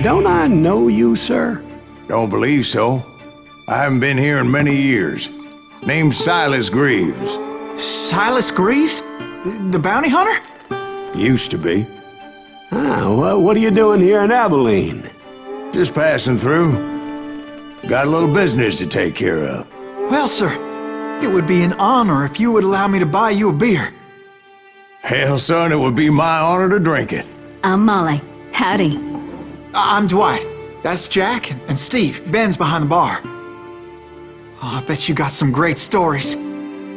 don't I know you, sir? Don't believe so. I haven't been here in many years. Name's Silas Greaves. Silas Greaves? The bounty hunter? Used to be. Well, what are you doing here in Abilene? Just passing through. Got a little business to take care of. Well, sir, it would be an honor if you would allow me to buy you a beer. Hell, son, it would be my honor to drink it. I'm Molly. Howdy. I'm Dwight. That's Jack and Steve. Ben's behind the bar. Oh, I bet you got some great stories.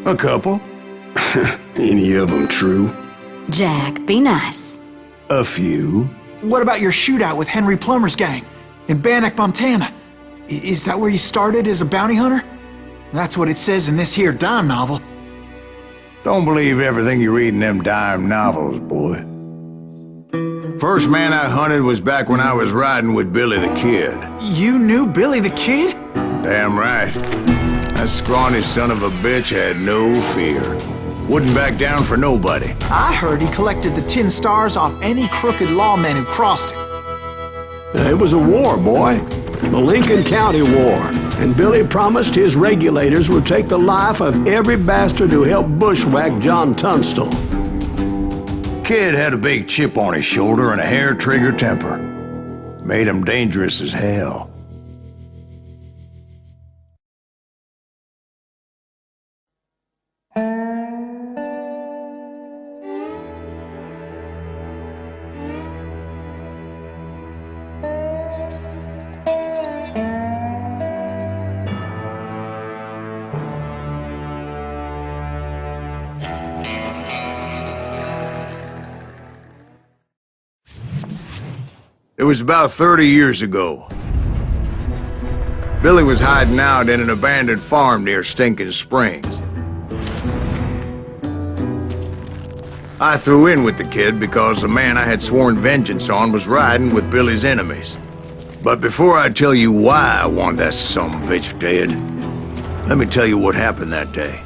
A couple. Any of them true? Jack, be nice. A few. What about your shootout with Henry Plummer's gang in Bannock, Montana? Is that where you started as a bounty hunter? That's what it says in this here dime novel. Don't believe everything you read in them dime novels, boy. First man I hunted was back when I was riding with Billy the Kid. You knew Billy the Kid? Damn right. That scrawny son of a bitch had no fear. Wouldn't back down for nobody. I heard he collected the 10 stars off any crooked lawman who crossed him. It was a war, boy. The Lincoln County War. And Billy promised his regulators would take the life of every bastard who helped bushwhack John Tunstall. Kid had a big chip on his shoulder and a hair-trigger temper. Made him dangerous as hell. It was about 30 years ago. Billy was hiding out in an abandoned farm near Stinking Springs. I threw in with the kid because the man I had sworn vengeance on was riding with Billy's enemies. But before I tell you why I want that sumbitch dead, let me tell you what happened that day.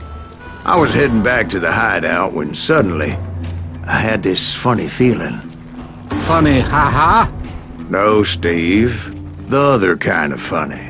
I was heading back to the hideout when suddenly I had this funny feeling. Funny, ha-ha? No, Steve. The other kind of funny.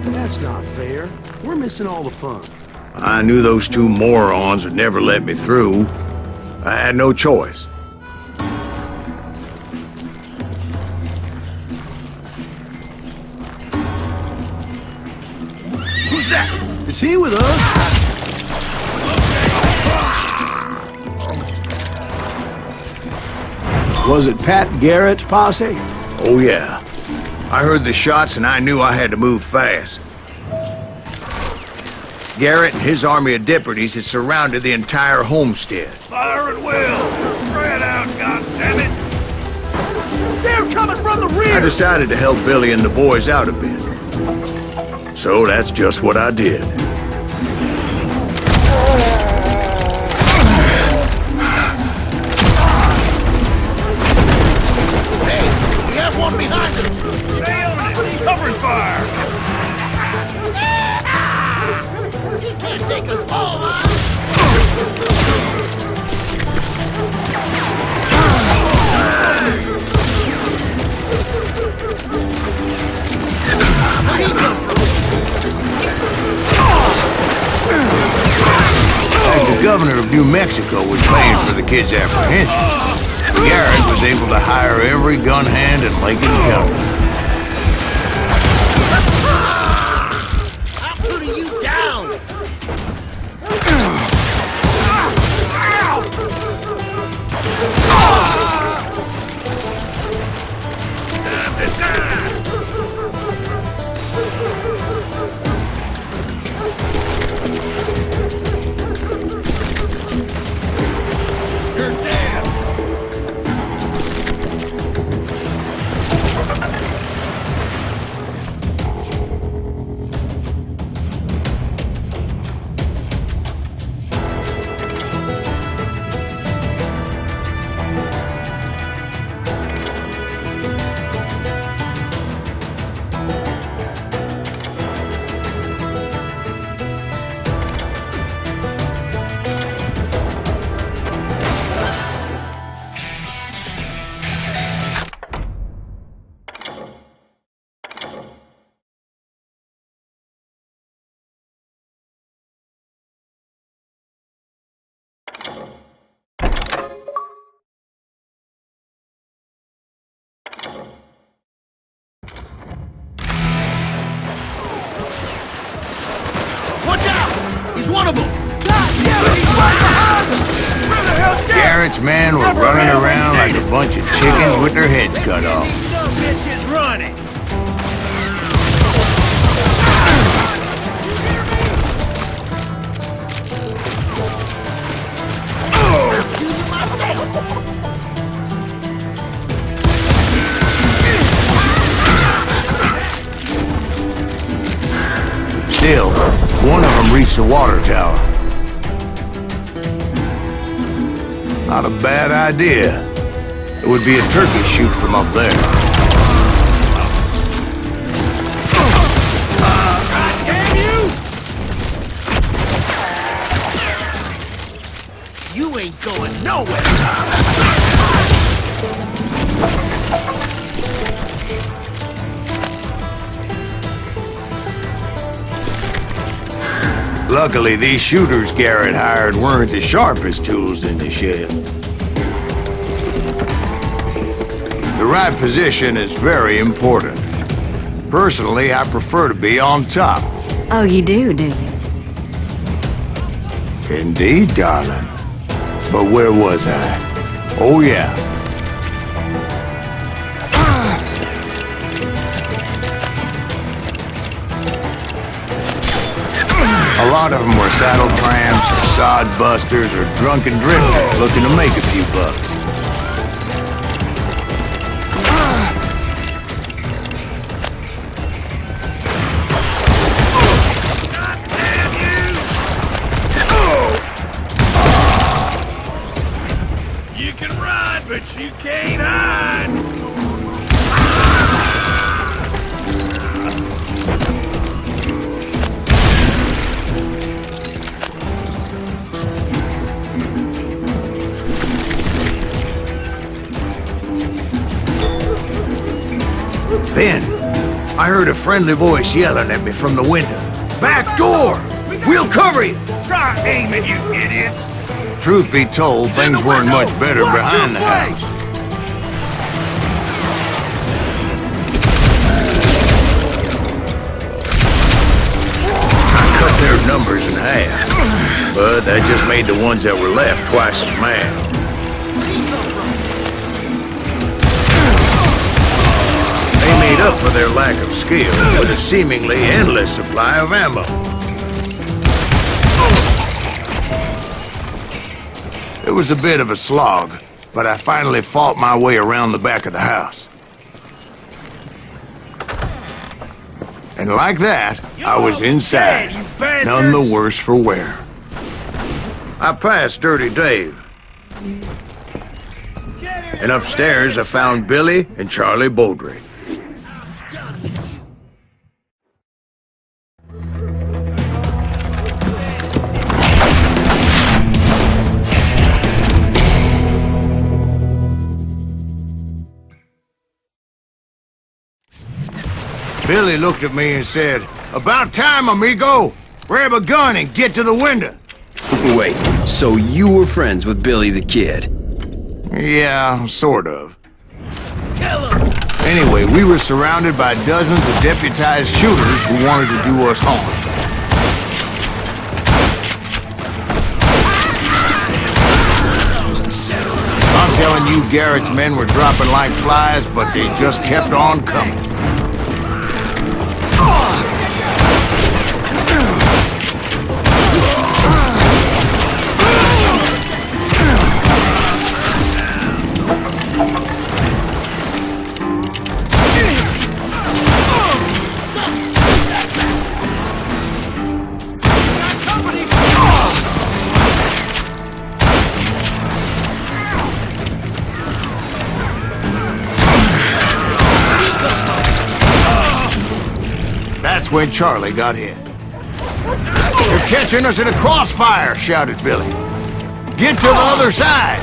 That's not fair. We're missing all the fun. I knew those two morons would never let me through. I had no choice. Who's that? Is he with us? Was it Pat Garrett's posse? Oh yeah. I heard the shots and I knew I had to move fast. Garrett and his army of deputies had surrounded the entire homestead. Fire at will! Spread out, goddammit! They're coming from the rear! I decided to help Billy and the boys out a bit. So that's just what I did. Hey, we have one behind us! Stay on it! Covering fire! He can't take us all, huh? As the governor of New Mexico was paying for the kid's apprehension, Garrett was able to hire every gun hand in Lincoln County. I'm putting you down! You're dead! Garrett's men were running around like a bunch of chickens with their heads cut off. Some bitches running. Still, one of them reached the water tower. Not a bad idea. It would be a turkey shoot from up there. Damn you! You ain't going nowhere. Luckily, these shooters Garrett hired weren't the sharpest tools in the shed. The right position is very important. Personally, I prefer to be on top. Oh, you do you? Indeed, darling. But where was I? Oh, yeah. A lot of them were saddle tramps, sod busters, or drunken drifters looking to make a few bucks. You can ride, but you can't hide. Then, I heard a friendly voice yelling at me from the window. Back door! We'll cover you! Try aiming, you idiots. Truth be told, things weren't much better behind the house. I cut their numbers in half, but that just made the ones that were left twice as mad. They made up for their lack of skill with a seemingly endless supply of ammo. It was a bit of a slog, but I finally fought my way around the back of the house. And like that, I was inside, none the worse for wear. I passed Dirty Dave. And upstairs, I found Billy and Charlie Beaudry. Billy looked at me and said, "About time, amigo! Grab a gun and get to the window!" Wait, so you were friends with Billy the Kid? Yeah, sort of. Anyway, we were surrounded by dozens of deputized shooters who wanted to do us harm. I'm telling you, Garrett's men were dropping like flies, but they just kept on coming. That's when Charlie got hit. "They're catching us in a crossfire!" shouted Billy. "Get to the other side!"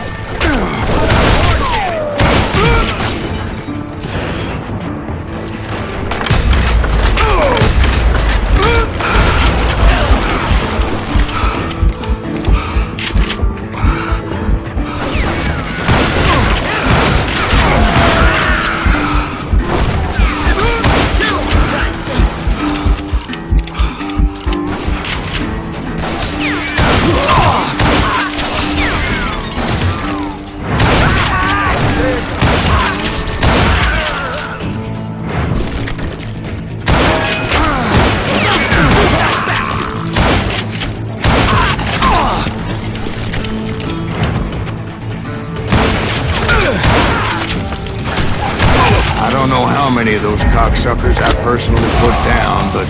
cocksuckers I personally put down, but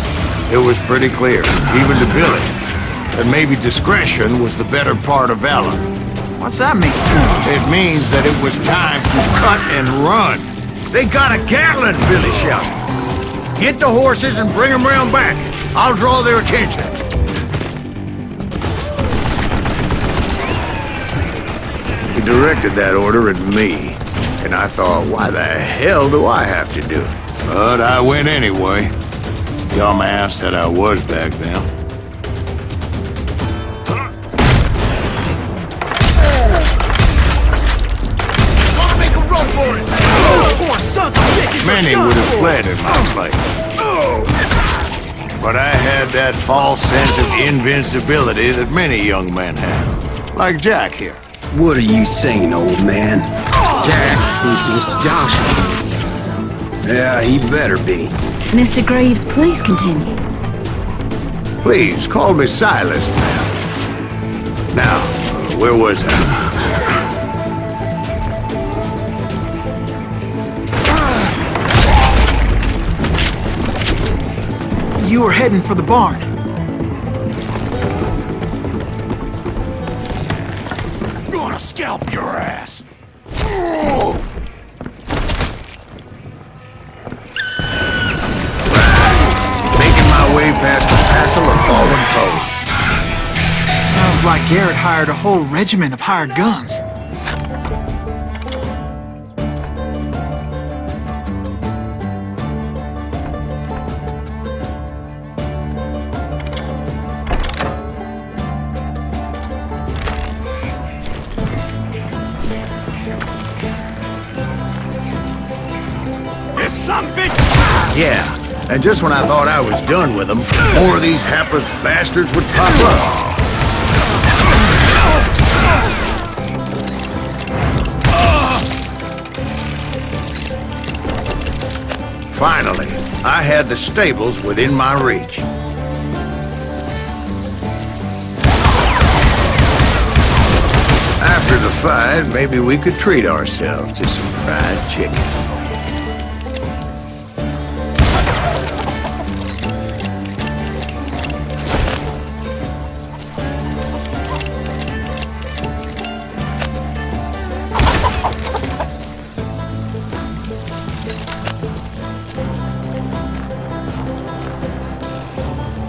it was pretty clear, even to Billy, that maybe discretion was the better part of valor. What's that mean? It means that it was time to cut and run. They got a Gatling, Billy shouted. Get the horses and bring them round back. I'll draw their attention. He directed that order at me, and I thought, why the hell do I have to do it? But I went anyway. Dumbass that I was back then. Wanna make a run for it? Poor sons of bitches! Many would have fled in my place. But I had that false sense of invincibility that many young men have. Like Jack here. What are you saying, old man? Jack is Joshua. Yeah, he better be. Mr. Greaves, please continue. Please, call me Silas, ma'am. Now, where was I? You were heading for the barn. Gonna scalp your ass! Making my way past a passel of fallen foes. Sounds like Garrett hired a whole regiment of hired guns. This son of a bitch! Yeah, and just when I thought I was done with them, more of these hapless bastards would pop up. Finally, I had the stables within my reach. After the fight, maybe we could treat ourselves to some fried chicken.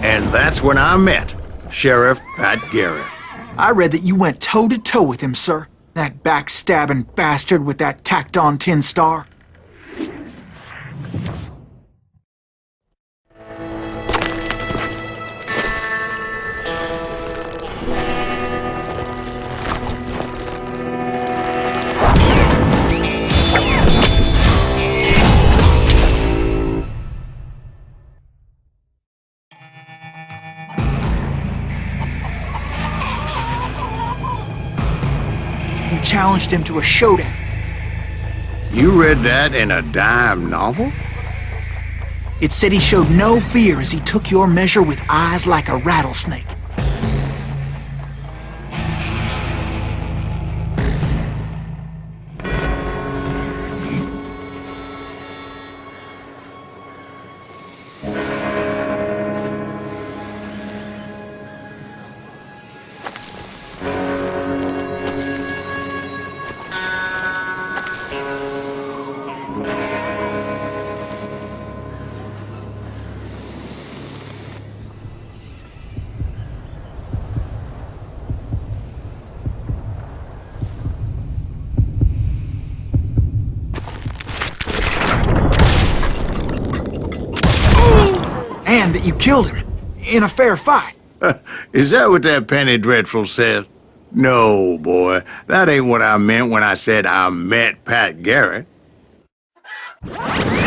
And that's when I met Sheriff Pat Garrett. I read that you went toe-to-toe with him, sir. That backstabbing bastard with that tacked-on tin star. You challenged him to a showdown. You read that in a dime novel? It said he showed no fear as he took your measure with eyes like a rattlesnake. And that you killed him in a fair fight. Is that what that penny dreadful says? No, boy. That ain't what I meant when I said I met Pat Garrett.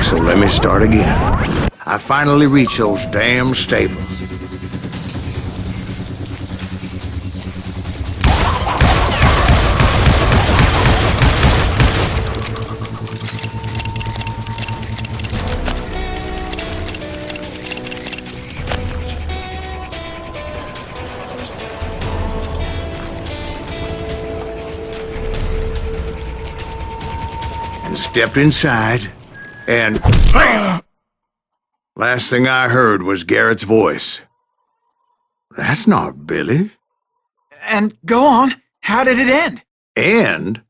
So let me start again. I finally reached those damn stables. And stepped inside, and Last thing I heard was Garrett's voice. That's not Billy. And go on, how did it end? And,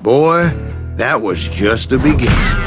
boy, that was just the beginning.